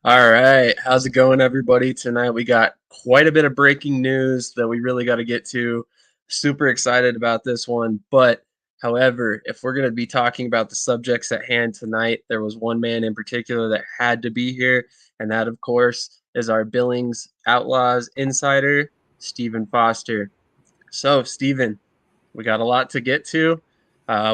All right. How's it going, everybody? Tonight we got quite a bit of breaking news that we really got to get to. Super excited about this one. But, however, if we're going to be talking about the subjects at hand tonight, there was one man in particular that had to be here. And that, of course, is our Billings Outlaws insider, Stephen Foster. So, Stephen, we got a lot to get to.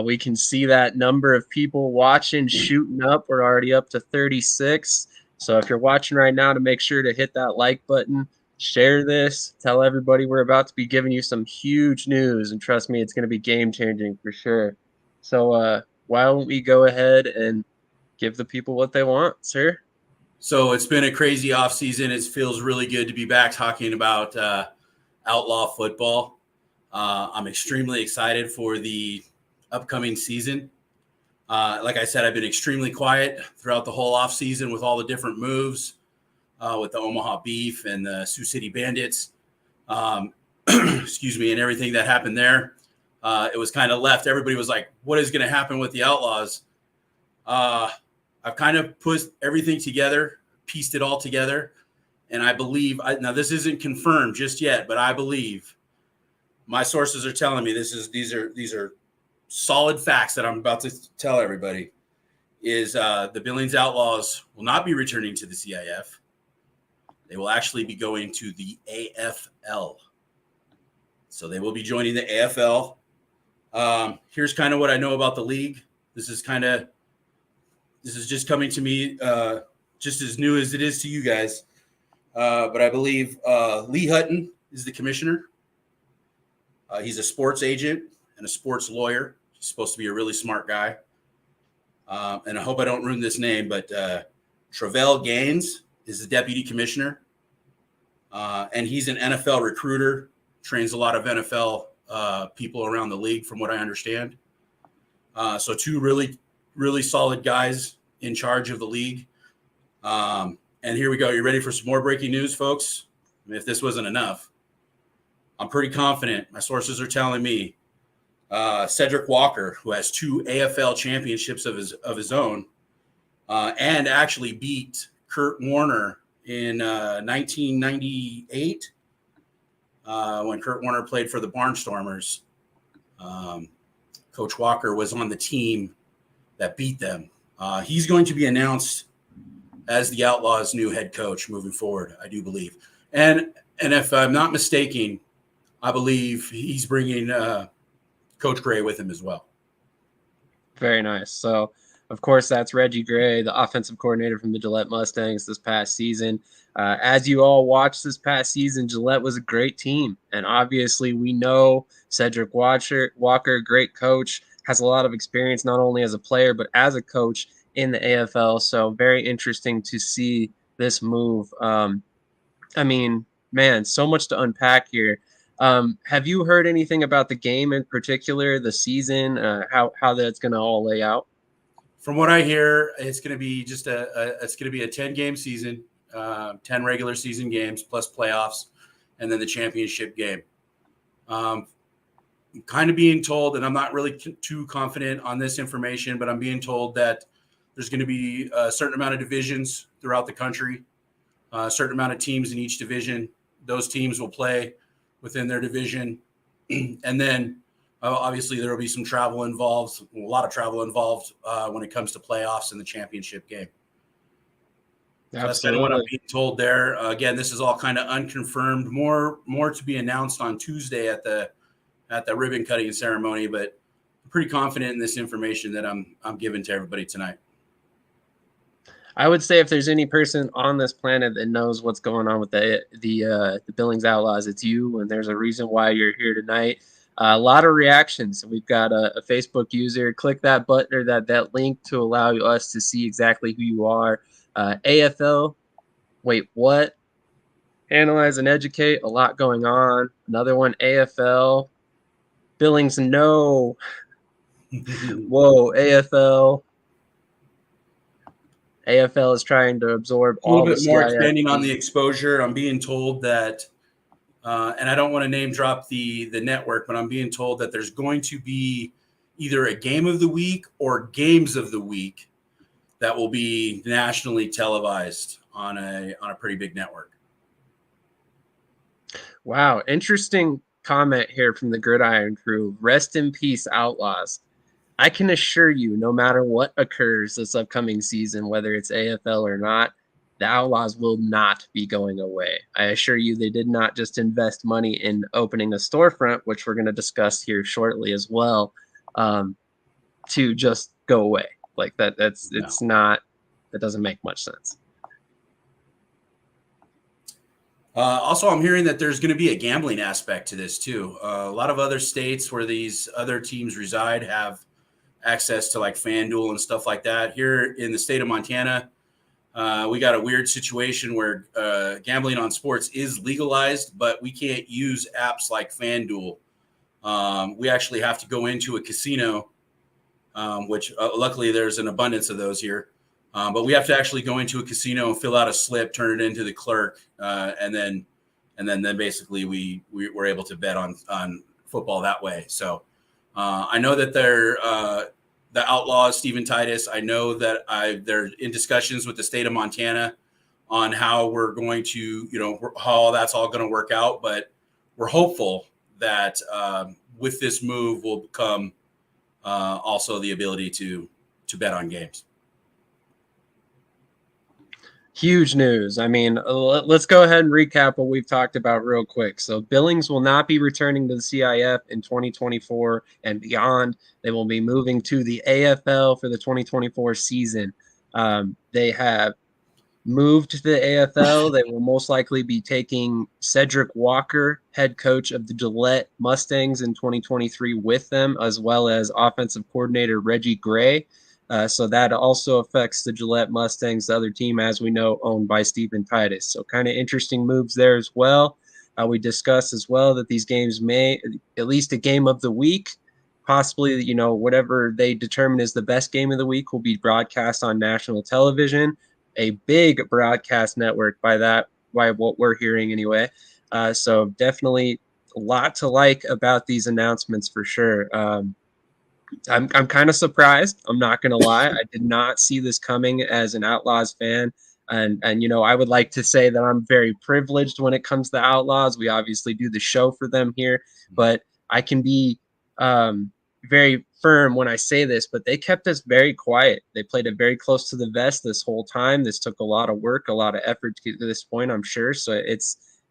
We can see that number of people watching shooting up. We're already up to 36. So if you're watching right now, to make sure to hit that like button, share this, tell everybody we're about to be giving you some huge news. And trust me, it's going to be game changing for sure. So why don't we go ahead and give the people what they want, sir? So it's been a crazy offseason. It feels really good to be back talking about outlaw football. I'm extremely excited for the upcoming season. Like I said, I've been extremely quiet throughout the whole offseason with all the different moves with the Omaha Beef and the Sioux City Bandits, excuse me, and everything that happened there. It was kind of left. Everybody was like, what is going to happen with the Outlaws? I've kind of put everything together, pieced it all together. And I believe, now this isn't confirmed just yet, but I believe my sources are telling me these are solid facts that I'm about to tell everybody is the Billings Outlaws will not be returning to the CIF. They will actually be going to the AFL. So they will be joining the AFL. Here's kind of what I know about the league. This is just coming to me just as new as it is to you guys. But I believe Lee Hutton is the commissioner. He's a sports agent and a sports lawyer. He's supposed to be a really smart guy. And I hope I don't ruin this name, but Travell Gaines is the deputy commissioner. And he's an NFL recruiter, trains a lot of NFL people around the league, from what I understand. So two really, really solid guys in charge of the league. And here we go. You ready for some more breaking news, folks? I mean, if this wasn't enough, I'm pretty confident. My sources are telling me Cedric Walker, who has 2 AFL championships of his own, and actually beat Kurt Warner in 1998 when Kurt Warner played for the Barnstormers. Coach Walker was on the team that beat them. He's going to be announced as the Outlaws' new head coach moving forward, I do believe. And if I'm not mistaken, I believe he's bringing Coach Gray with him as well. Very nice. So, of course, that's Reggie Gray, the offensive coordinator from the Gillette Mustangs this past season. As you all watched this past season, Gillette was a great team. And obviously, we know Cedric Walker, great coach, has a lot of experience not only as a player, but as a coach in the AFL. So, very interesting to see this move. I mean, man, so much to unpack here. Have you heard anything about the game in particular, the season, how that's going to all lay out? From what I hear, it's going to be just a 10-game season, 10 regular season games plus playoffs, and then the championship game. I'm kind of being told, and I'm not really too confident on this information, but I'm being told that there's going to be a certain amount of divisions throughout the country, a certain amount of teams in each division. Those teams will play within their division. And then obviously there will be some travel involved, a lot of travel involved when it comes to playoffs and the championship game. So that's kind of what I'm being told there. Again, this is all kind of unconfirmed, more to be announced on Tuesday at the ribbon cutting ceremony, but I'm pretty confident in this information that I'm giving to everybody tonight. I would say if there's any person on this planet that knows what's going on with the Billings Outlaws, it's you, and there's a reason why you're here tonight. A lot of reactions. We've got a Facebook user. Click that button or that link to allow us to see exactly who you are. AFL, wait, what? Analyze and educate. A lot going on. Another one, AFL. Billings, no. Whoa, AFL. AFL is trying to absorb a little bit more CIF. expanding on the exposure. I'm being told that, and I don't want to name drop the network, but I'm being told that there's going to be either a game of the week or games of the week that will be nationally televised on a pretty big network. Wow, interesting comment here from the Gridiron crew. Rest in peace, Outlaws. I can assure you, no matter what occurs this upcoming season, whether it's AFL or not, the Outlaws will not be going away. I assure you, they did not just invest money in opening a storefront, which we're going to discuss here shortly as well, to just go away. Like that. No. It's not. That doesn't make much sense. Also, I'm hearing that there's going to be a gambling aspect to this too. A lot of other states where these other teams reside have access to like FanDuel and stuff like that. Here in the state of Montana, we got a weird situation where gambling on sports is legalized, but we can't use apps like FanDuel. We actually have to go into a casino, which luckily there's an abundance of those here. But we have to actually go into a casino and fill out a slip, turn it into the clerk, and then basically we're able to bet on football that way. So I know that the Outlaws, Stephen Titus. I know that they're in discussions with the state of Montana on how we're going to, how that's all going to work out. But we're hopeful that with this move will come also the ability to bet on games. Huge news. I mean, let's go ahead and recap what we've talked about real quick. So, Billings will not be returning to the CIF in 2024 and beyond. They will be moving to the AFL for the 2024 season. They have moved to the AFL. They will most likely be taking Cedric Walker, head coach of the Gillette Mustangs in 2023, with them, as well as offensive coordinator Reggie Gray. So that also affects the Gillette Mustangs, the other team, as we know, owned by Stephen Titus. So kind of interesting moves there as well. We discussed as well that these games may, at least a game of the week, possibly, whatever they determine is the best game of the week will be broadcast on national television, a big broadcast network by what we're hearing anyway. So definitely a lot to like about these announcements for sure. I'm kind of surprised. I'm not gonna lie. I did not see this coming as an Outlaws fan. And I would like to say that I'm very privileged when it comes to Outlaws. We obviously do the show for them here, but I can be very firm when I say this, but they kept us very quiet. They played it very close to the vest this whole time. This took a lot of work, a lot of effort to get to this point, I'm sure. So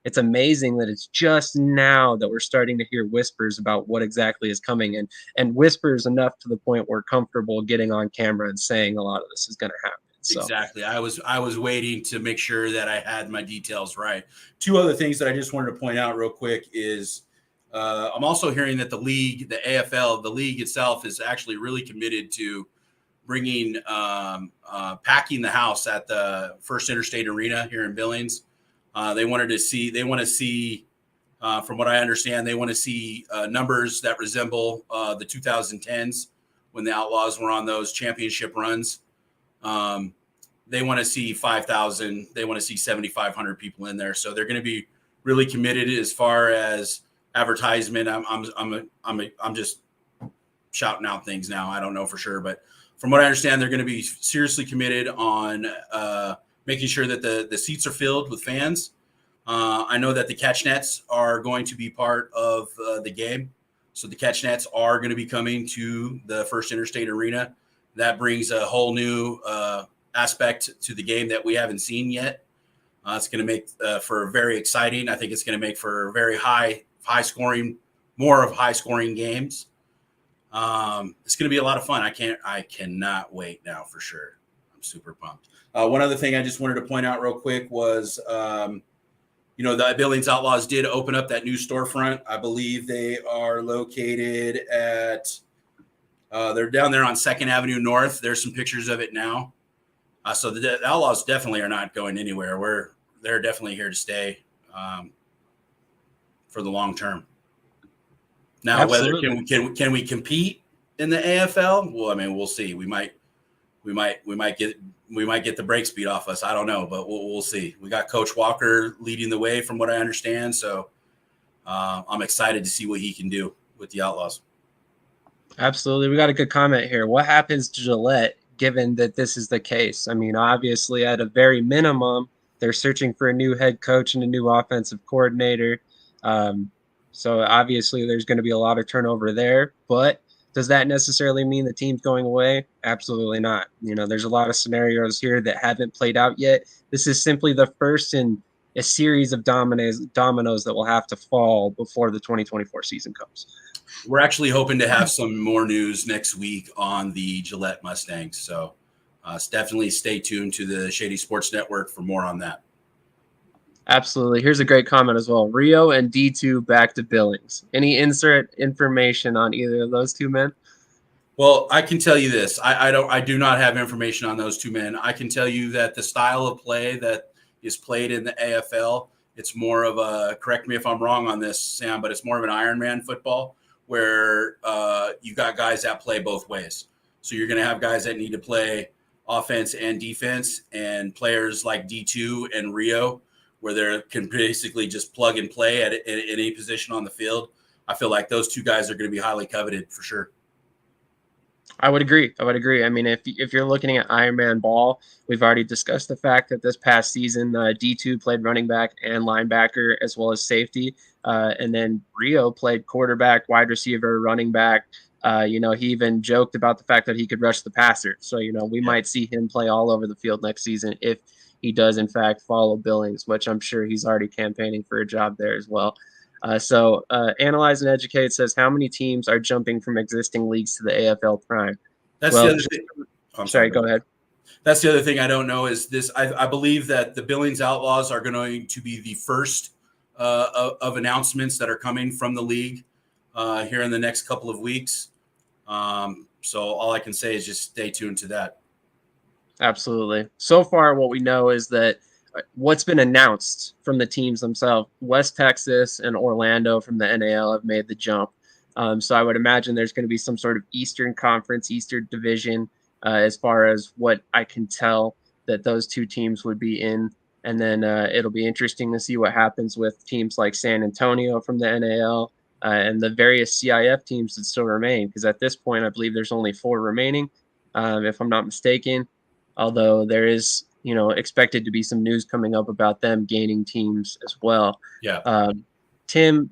it's amazing that it's just now that we're starting to hear whispers about what exactly is coming, and whispers enough to the point we're comfortable getting on camera and saying a lot of this is going to happen. So. Exactly. I was waiting to make sure that I had my details right. Two other things that I just wanted to point out real quick is I'm also hearing that the league, the AFL, the league itself is actually really committed to bringing packing the house at the First Interstate Arena here in Billings. They want to see, from what I understand, they want to see numbers that resemble the 2010s when the Outlaws were on those championship runs. They want to see 5,000. They want to see 7,500 people in there. So they're going to be really committed as far as advertisement. I'm just shouting out things now. I don't know for sure, but from what I understand, they're going to be seriously committed on making sure that the seats are filled with fans. I know that the catch nets are going to be part of the game. So the catch nets are going to be coming to the First Interstate Arena. That brings a whole new aspect to the game that we haven't seen yet. It's going to make for very exciting. I think it's going to make for very high scoring, more of high scoring games. It's going to be a lot of fun. I cannot wait now for sure. I'm super pumped. One other thing I just wanted to point out real quick was, the Billings Outlaws did open up that new storefront. I believe they are located at, they're down there on 2nd Avenue North. There's some pictures of it now. So the Outlaws definitely are not going anywhere. They're definitely here to stay for the long term. Now, Absolutely. whether can we compete in the AFL? Well, I mean, we'll see. We might get the brake speed off us. I don't know, but we'll see. We got Coach Walker leading the way, from what I understand. So I'm excited to see what he can do with the Outlaws. Absolutely. We got a good comment here. What happens to Gillette given that this is the case? I mean, obviously, at a very minimum, They're searching for a new head coach and a new offensive coordinator. Um, so obviously, there's going to be a lot of turnover there. But does that necessarily mean the team's going away? Absolutely not. There's a lot of scenarios here that haven't played out yet. This is simply the first in a series of dominoes that will have to fall before the 2024 season comes. We're actually hoping to have some more news next week on the Gillette Mustangs. So definitely stay tuned to the Shady Sports Network for more on that. Absolutely. Here's a great comment as well. Rio and D2 back to Billings. Any insert information on either of those two men? Well, I can tell you this. I do not have information on those two men. I can tell you that the style of play that is played in the AFL, it's more of a, correct me if I'm wrong on this, Sam, but it's more of an Ironman football where you got guys that play both ways. So you're going to have guys that need to play offense and defense, and players like D2 and Rio, where they can basically just plug and play at any position on the field. I feel like those two guys are going to be highly coveted for sure. I would agree. I mean, if you're looking at Ironman ball, we've already discussed the fact that this past season, D2 played running back and linebacker as well as safety. And then Rio played quarterback, wide receiver, running back. He even joked about the fact that he could rush the passer. So, we might see him play all over the field next season if he does, in fact, follow Billings, which I'm sure he's already campaigning for a job there as well. So Analyze and Educate says, how many teams are jumping from existing leagues to the AFL Prime? That's well, the other thing. I'm sorry, go ahead. That's the other thing I don't know is this. I believe that the Billings Outlaws are going to be the first of announcements that are coming from the league here in the next couple of weeks. So all I can say is just stay tuned to that. Absolutely. So far, what we know is that what's been announced from the teams themselves, West Texas and Orlando from the NAL have made the jump. So I would imagine there's going to be some sort of Eastern Conference, Eastern Division, as far as what I can tell that those two teams would be in. And then it'll be interesting to see what happens with teams like San Antonio from the NAL and the various CIF teams that still remain. Because at this point, I believe there's only 4 remaining, if I'm not mistaken. Although there is, expected to be some news coming up about them gaining teams as well. Yeah. Tim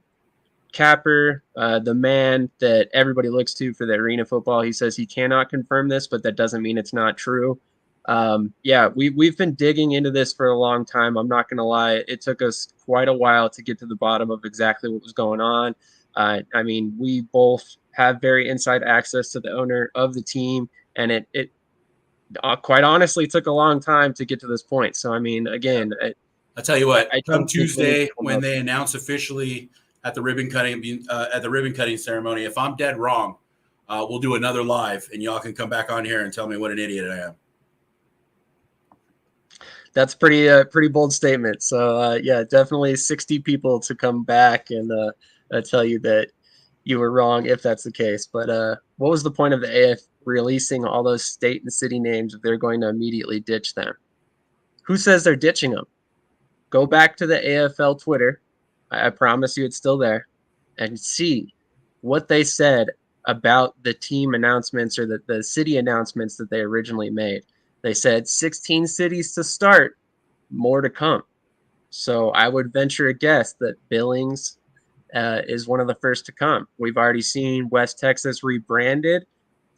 Capper, the man that everybody looks to for the arena football, he says he cannot confirm this, but that doesn't mean it's not true. We've been digging into this for a long time. I'm not going to lie. It took us quite a while to get to the bottom of exactly what was going on. I mean, we both have very inside access to the owner of the team, and it quite honestly took a long time to get to this point. So, I mean, again, I'll tell you what, come Tuesday when they announce officially at the ribbon cutting ceremony, if I'm dead wrong, we'll do another live and y'all can come back on here and tell me what an idiot I am. That's pretty bold statement. So definitely 60 people to come back and tell you that you were wrong if that's the case. But what was the point of the AF releasing all those state and city names if they're going to immediately ditch them? Who says they're ditching them? Go back to the AFL Twitter. I promise you it's still there, and see what they said about the team announcements or the city announcements that they originally made. They said 16 cities to start, more to come. So I would venture a guess that Billings is one of the first to come. We've already seen West Texas rebranded,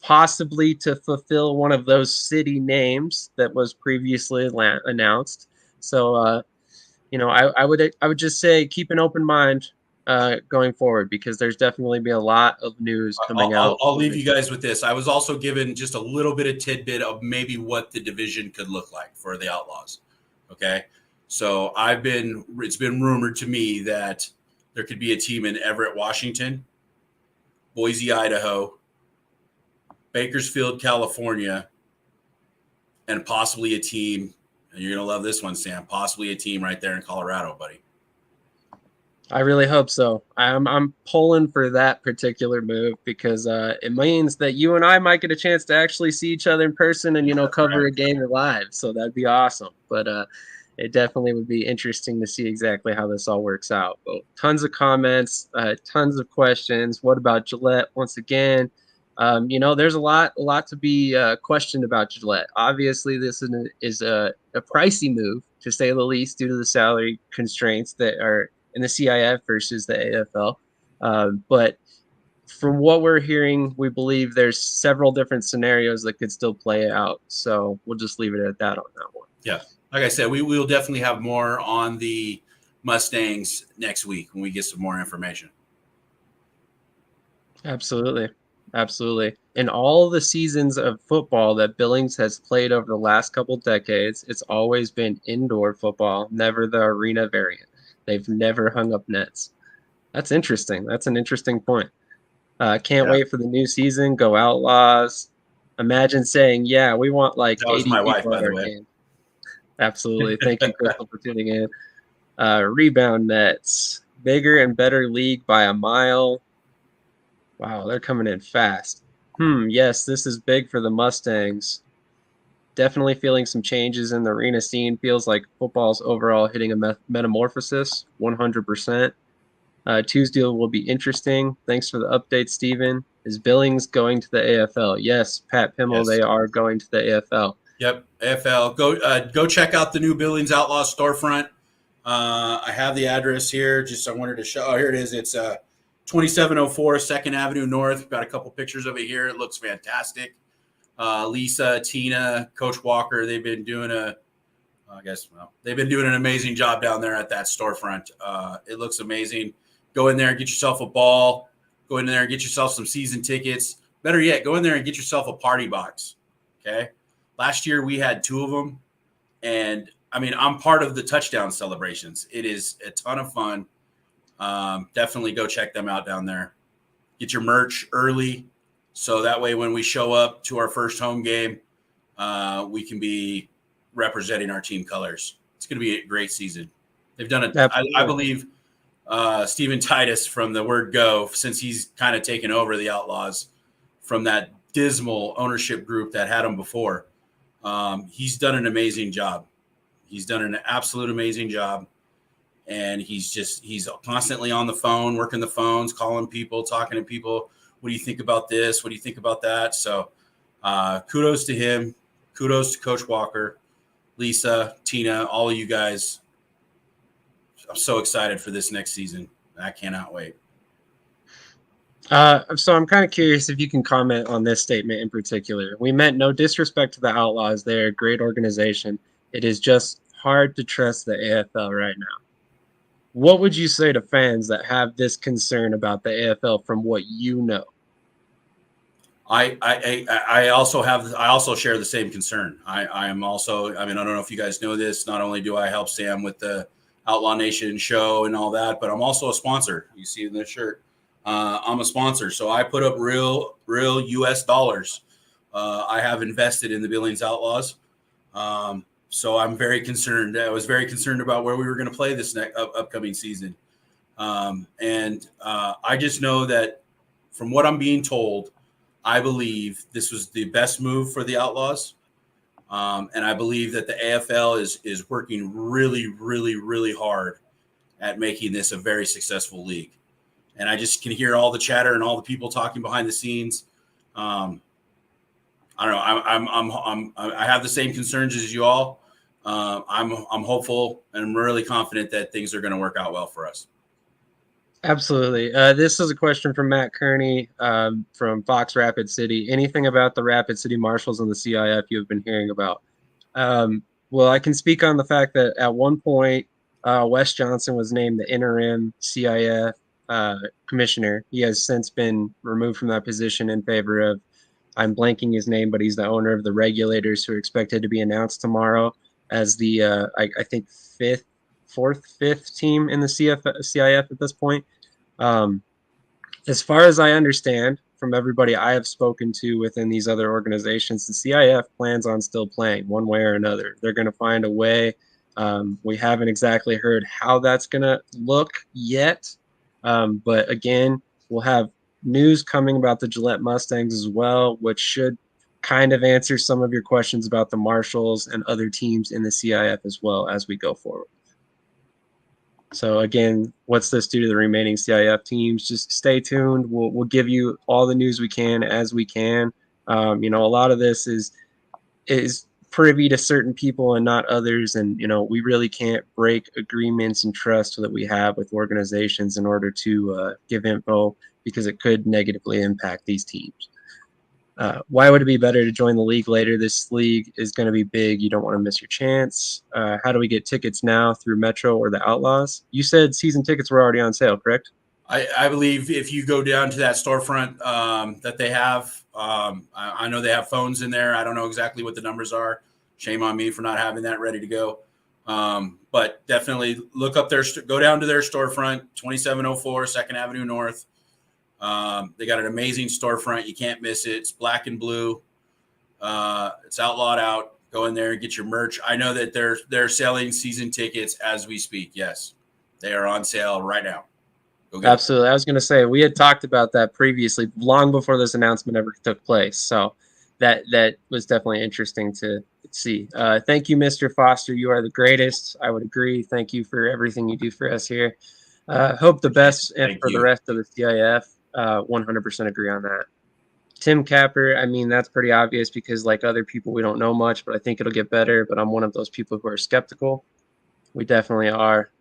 possibly to fulfill one of those city names that was previously announced. So, I would just say keep an open mind going forward, because there's definitely be a lot of news coming out. I'll leave you guys with this. I was also given just a little bit of tidbit of maybe what the division could look like for the Outlaws. Okay. So it's been rumored to me that there could be a team in Everett, Washington, Boise, Idaho, Bakersfield, California, and possibly a team, and you're going to love this one, Sam, possibly a team right there in Colorado, buddy. I really hope so. I'm pulling for that particular move because it means that you and I might get a chance to actually see each other in person and cover a game live. So that'd be awesome. But it definitely would be interesting to see exactly how this all works out. But tons of comments, tons of questions. What about Gillette? Once again, there's a lot to be questioned about Gillette. Obviously, this is a pricey move. to say the least, due to the salary constraints that are in the CIF versus the AFL. But from what we're hearing, we believe there's several different scenarios that could still play out. So we'll just leave it at that on that one. Yeah. Like I said, we will definitely have more on the Mustangs next week when we get some more information. Absolutely. Absolutely. In all the seasons of football that Billings has played over the last couple decades, it's always been indoor football, never the arena variant. They've never hung up nets. That's interesting. That's an interesting point. Can't Yeah. wait for the new season. Go Outlaws. Imagine saying, yeah, we want like That was 80 my wife, people by at the our way. game. Absolutely. Thank you, Crystal, for tuning in. Rebound nets. Bigger and better league by a mile. Wow, they're coming in fast. Yes, this is big for the Mustangs. Definitely feeling some changes in the arena scene. Feels like football's overall hitting a metamorphosis, 100%. Tuesday will be interesting. Thanks for the update, Steven. Is Billings going to the AFL? Yes, Pat Pimmel, Yes. they are going to the AFL. Yep. AFL. Go check out the new Billings Outlaws storefront. I have the address here. Just I wanted to show. Oh, here it is. It's 2704 2nd Avenue North. Got a couple pictures of it here. It looks fantastic. Lisa, Tina, Coach Walker, they've been doing they've been doing an amazing job down there at that storefront. It looks amazing. Go in there and get yourself a ball. Go in there and get yourself some season tickets. Better yet, go in there and get yourself a party box. Okay. Last year we had 2 of them, and I mean I'm part of the touchdown celebrations. It is a ton of fun. Definitely go check them out down there. Get your merch early, so that way when we show up to our first home game, we can be representing our team colors. It's going to be a great season. They've done it. I Absolutely. believe Steven Titus from the word go, since he's kind of taken over the Outlaws from that dismal ownership group that had him before. He's done an amazing job. He's done an absolute amazing job. And he's constantly on the phone, working the phones, calling people, talking to people. What do you think about this? What do you think about that? So kudos to him. Kudos to Coach Walker, Lisa, Tina, all of you guys. I'm so excited for this next season. I cannot wait. So I'm kind of curious if you can comment on this statement in particular. We meant no disrespect to the Outlaws. They're a great organization. It is just hard to trust the AFL right now. What would you say to fans that have this concern about the AFL from what you know? I also share the same concern. I am also, I mean, I don't know if you guys know this. Not only do I help Sam with the Outlaw Nation show and all that, but I'm also a sponsor. You see in this shirt, I'm a sponsor. So I put up real US dollars. I have invested in the Billings Outlaws. So I'm very concerned. I was very concerned about where we were going to play this upcoming season. I just know that from what I'm being told, I believe this was the best move for the Outlaws. And I believe that the AFL is working really, really, really hard at making this a very successful league. And I just can hear all the chatter and all the people talking behind the scenes. I don't know. I have the same concerns as you all. I'm hopeful and I'm really confident that things are going to work out well for us. Absolutely. This is a question from Matt Kearney from Fox Rapid City. Anything about the Rapid City Marshals and the CIF you have been hearing about? Well, I can speak on the fact that at one point, Wes Johnson was named the interim CIF commissioner. He has since been removed from that position in favor of, I'm blanking his name, but he's the owner of the Regulators, who are expected to be announced tomorrow as the, I think, fifth team in the CIF at this point. Um, as far as I understand from everybody I have spoken to within these other organizations, the CIF plans on still playing one way or another. They're going to find a way. We haven't exactly heard how that's going to look yet. But again, we'll have news coming about the Gillette Mustangs as well, which should kind of answer some of your questions about the Marshals and other teams in the CIF as well as we go forward. So again, what's this do to the remaining CIF teams? Just stay tuned. We'll give you all the news we can as we can. A lot of this is privy to certain people and not others, and we really can't break agreements and trust that we have with organizations in order to give info because it could negatively impact these teams. Why would it be better to join the league later? This league is going to be big. You don't want to miss your chance. How do we get tickets now through Metro or the Outlaws? You said season tickets were already on sale, correct? I believe if you go down to that storefront that they have, I know they have phones in there. I don't know exactly what the numbers are. Shame on me for not having that ready to go. But definitely look up go down to their storefront, 2704 2nd Avenue North. They got an amazing storefront. You can't miss it. It's black and blue. It's outlawed out. Go in there and get your merch. I know that they're selling season tickets as we speak. Yes, they are on sale right now. Go get Absolutely. I was going to say we had talked about that previously, long before this announcement ever took place. So that was definitely interesting to see. Thank you, Mr. Foster. You are the greatest. I would agree. Thank you for everything you do for us here. Hope the it. best Thank for the you. rest of the CIF. 100% agree on that. Tim Capper, I mean, that's pretty obvious because, like other people, we don't know much, but I think it'll get better. But I'm one of those people who are skeptical. We definitely are.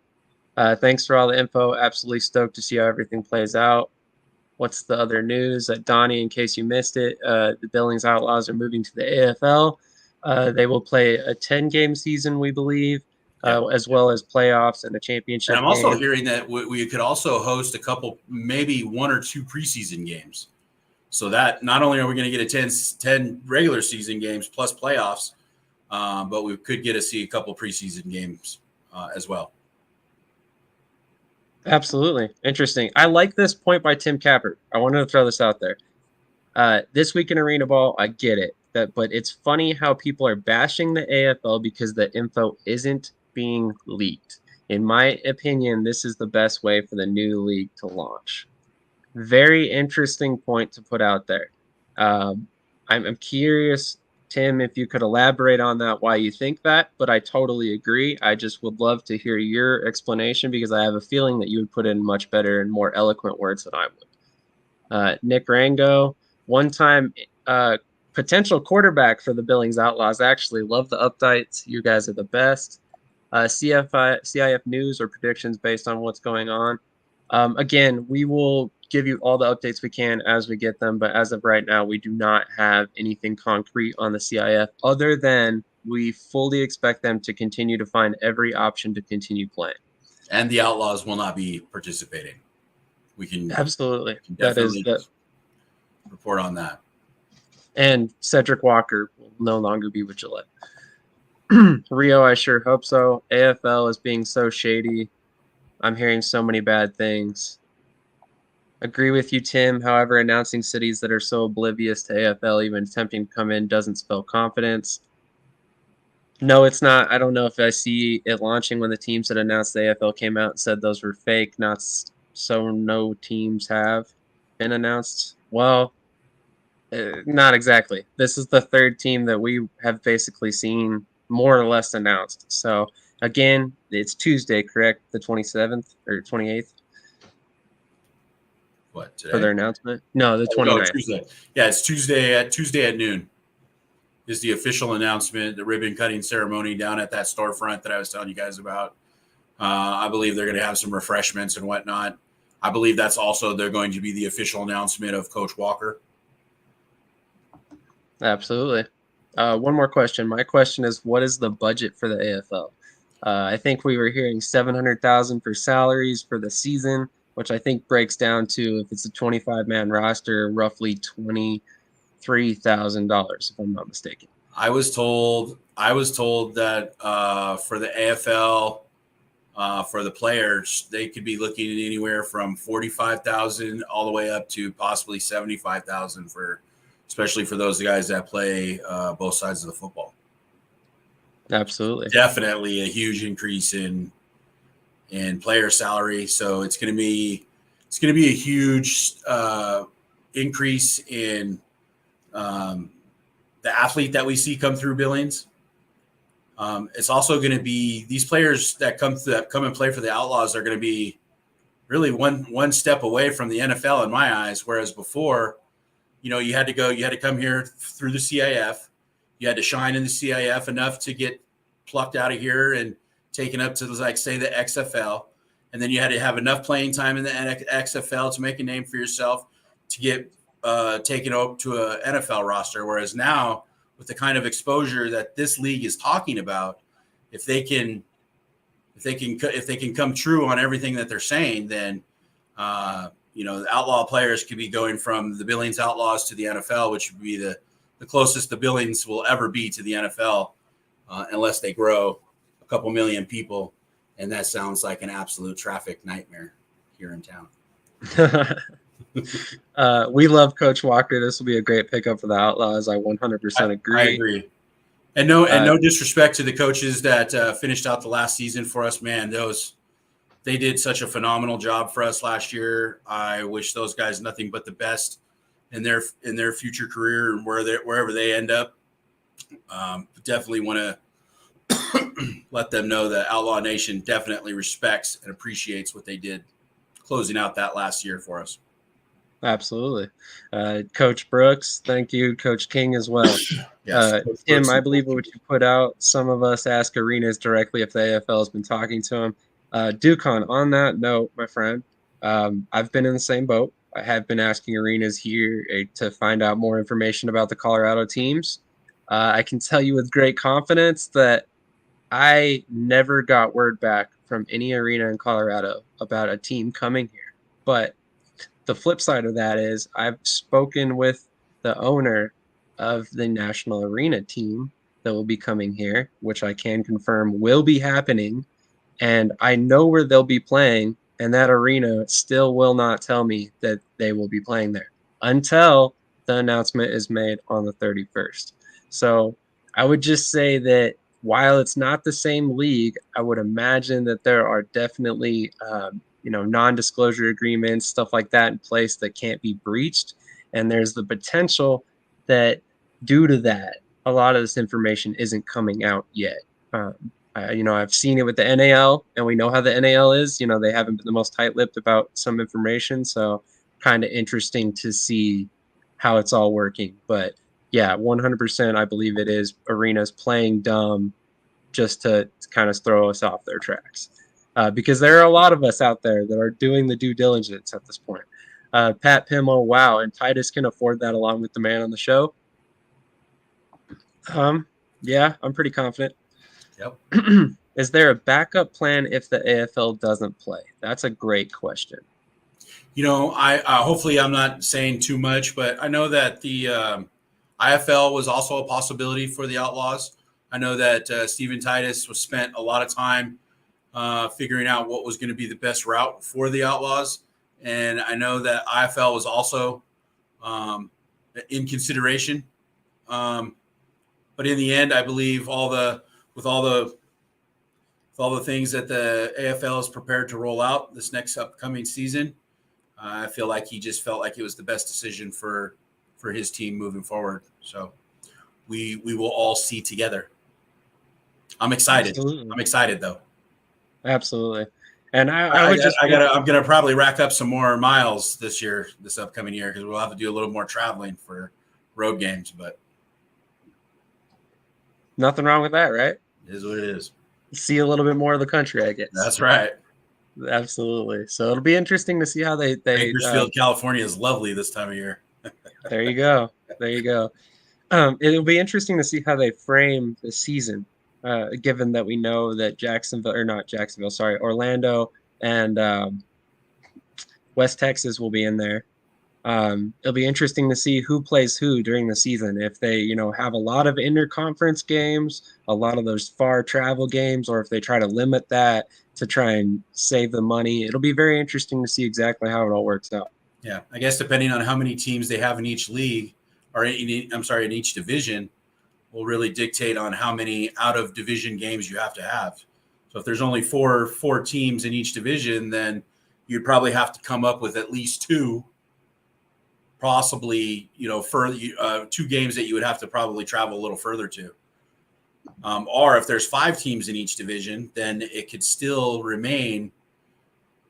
Thanks for all the info. Absolutely stoked to see how everything plays out. What's the other news? Donnie, in case you missed it, the Billings Outlaws are moving to the AFL. They will play a 10-game season, we believe, Yep. as well as playoffs and a And championship I'm also game. hearing that we could also host a couple, maybe 1 or 2 preseason games. So that not only are we going to get 10 regular season games plus playoffs, but we could get to see a couple preseason games as well. Absolutely. Interesting. I like this point by Tim Capper. I wanted to throw this out there. This week in Arena Ball, I get it. But it's funny how people are bashing the AFL because the info isn't being leaked. In my opinion, this is the best way for the new league to launch. Very interesting point to put out there. I'm curious, Tim, if you could elaborate on that, why you think that, but I totally agree. I just would love to hear your explanation because I have a feeling that you would put in much better and more eloquent words than I would. Nick Rango, one time potential quarterback for the Billings Outlaws. Actually, love the updates. You guys are the best. CIF news or predictions based on what's going on. Again, we will give you all the updates we can as we get them, but as of right now, we do not have anything concrete on the CIF other than we fully expect them to continue to find every option to continue playing. And the Outlaws will not be participating. We can Absolutely. That is definitely that. report on that. And Cedric Walker will no longer be with Gillette. Rio, I sure hope so. AFL is being so shady. I'm hearing so many bad things. Agree with you, Tim. However, announcing cities that are so oblivious to AFL, even attempting to come in, doesn't spell confidence. No, it's not. I don't know if I see it launching when the teams that announced the AFL came out and said those were fake. Not so no teams have been announced. Well, not exactly. This is the third team that we have basically seen more or less announced. So again, it's Tuesday, correct? The 27th or 28th What, for today? their announcement? No, the Oh, 29th. Tuesday. Yeah, it's Tuesday at noon is the official announcement, the ribbon cutting ceremony down at that storefront that I was telling you guys about. I believe they're going to have some refreshments and whatnot. I believe that's also they're going to be the official announcement of Coach Walker. Absolutely. One more question. My question is, what is the budget for the AFL? I think we were hearing 700,000 for salaries for the season, which I think breaks down to, if it's a 25-man roster, roughly $23,000, if I'm not mistaken. I was told that for the AFL, for the players, they could be looking at anywhere from 45,000 all the way up to possibly 75,000 especially for those guys that play both sides of the football. Absolutely. Definitely a huge increase in player salary. So it's going to be a huge increase in the athlete that we see come through Billings. It's also going to be these players that come and play for the Outlaws are going to be really one step away from the NFL in my eyes. Whereas before, you had to come here through the CIF. You had to shine in the CIF enough to get plucked out of here and taken up to, like, say, the XFL. And then you had to have enough playing time in the XFL to make a name for yourself to get taken up to an NFL roster. Whereas now, with the kind of exposure that this league is talking about, if they can come true on everything that they're saying, then the outlaw players could be going from the Billings Outlaws to the NFL, which would be the closest the Billings will ever be to the NFL, unless they grow a couple million people. And that sounds like an absolute traffic nightmare here in town. We love Coach Walker. This will be a great pickup for the Outlaws. I 100% agree. I agree. And no disrespect to the coaches that finished out the last season for us, man. They did such a phenomenal job for us last year. I wish those guys nothing but the best in their future career and wherever they end up. Definitely want to let them know that Outlaw Nation definitely respects and appreciates what they did closing out that last year for us. Absolutely. Coach Brooks, thank you. Coach King as well. Yes, Tim, I believe what you put out, some of us ask arenas directly if the AFL has been talking to them. Ducon, on that note, my friend, I've been in the same boat. I have been asking arenas here to find out more information about the Colorado teams. I can tell you with great confidence that I never got word back from any arena in Colorado about a team coming here. But the flip side of that is I've spoken with the owner of the National Arena team that will be coming here, which I can confirm will be happening. And I know where they'll be playing, and that arena still will not tell me that they will be playing there until the announcement is made on the 31st. So I would just say that while it's not the same league, I would imagine that there are definitely non-disclosure agreements, stuff like that in place that can't be breached. And there's the potential that due to that, a lot of this information isn't coming out yet. I've seen it with the NAL, and we know how the NAL is. They haven't been the most tight-lipped about some information, so kind of interesting to see how it's all working. But yeah, 100%, I believe it is arenas playing dumb just to kind of throw us off their tracks. Because there are a lot of us out there that are doing the due diligence at this point. Pat Pimmo, wow, and Titus can afford that along with the man on the show. Yeah, I'm pretty confident. Yep. Is there a backup plan if the AFL doesn't play? That's a great question. I hopefully I'm not saying too much, but I know that the IFL was also a possibility for the Outlaws. I know that Stephen Titus was spent a lot of time figuring out what was going to be the best route for the Outlaws. And I know that IFL was also in consideration. But in the end, I believe with all the things that the AFL is prepared to roll out this next upcoming season, I feel like he just felt like it was the best decision for his team moving forward. So we will all see together. I'm excited. Absolutely. I'm excited though. Absolutely. And I'm gonna probably rack up some more miles this upcoming year, because we'll have to do a little more traveling for road games. But nothing wrong with that, right? It is what it is. See a little bit more of the country, I guess. That's right. Absolutely. So it'll be interesting to see how they Bakersfield, California is lovely this time of year. There you go. It'll be interesting to see how they frame the season, given that we know that Orlando and West Texas will be in there. It'll be interesting to see who plays who during the season. If they, have a lot of interconference games, a lot of those far travel games, or if they try to limit that to try and save the money. It'll be very interesting to see exactly how it all works out. Yeah, I guess depending on how many teams they have in each league, or in each division, will really dictate on how many out of division games you have to have. So if there's only four teams in each division, then you'd probably have to come up with at least two, possibly, further, 2 games that you would have to probably travel a little further to. Or if there's 5 teams in each division, then it could still remain,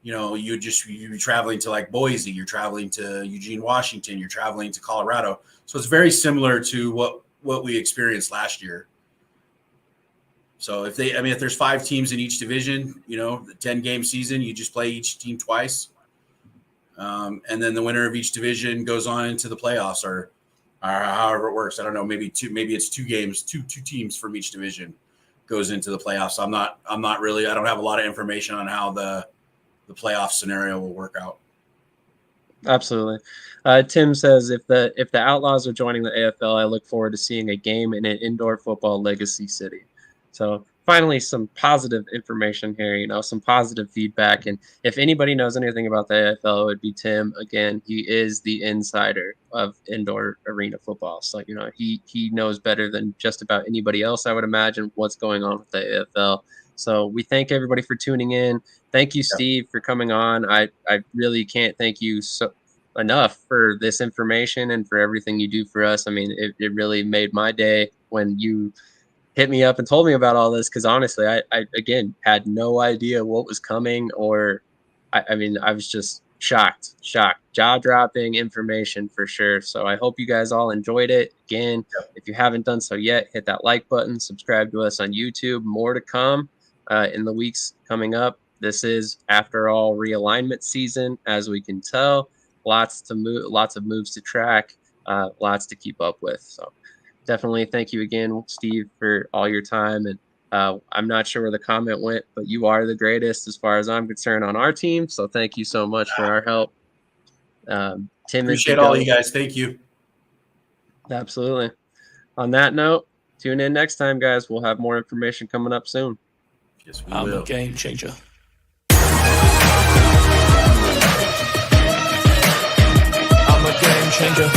you'd be traveling to like Boise, you're traveling to Eugene, Washington, you're traveling to Colorado. So it's very similar to what we experienced last year. So if there's 5 teams in each division, the 10-game season, you just play each team twice. And then the winner of each division goes on into the playoffs or however it works. I don't know, maybe it's 2 games, two teams from each division goes into the playoffs. I don't have a lot of information on how the playoff scenario will work out. Absolutely. Tim says if the Outlaws are joining the AFL, I look forward to seeing a game in an indoor football legacy city. So finally, some positive information here, some positive feedback. And if anybody knows anything about the AFL, it would be Tim. Again, he is the insider of indoor arena football. So, he knows better than just about anybody else, I would imagine, what's going on with the AFL. So we thank everybody for tuning in. Thank you, Steve, for coming on. I really can't thank you enough for this information and for everything you do for us. I mean, it really made my day when you hit me up and told me about all this, because honestly, I again had no idea what was coming, or I mean, I was just shocked, jaw-dropping information for sure. So I hope you guys all enjoyed it. Again, if you haven't done so yet, hit that like button, subscribe to us on YouTube. More to come in the weeks coming up. This is, after all, realignment season, as we can tell. Lots of moves to track, lots to keep up with. So definitely thank you again, Steve, for all your time. And I'm not sure where the comment went, but you are the greatest as far as I'm concerned on our team. So thank you so much for our help. Tim, appreciate all you guys. Thank you. Absolutely. On that note, tune in next time, guys. We'll have more information coming up soon. Yes, we will. I'm a game changer. I'm a game changer.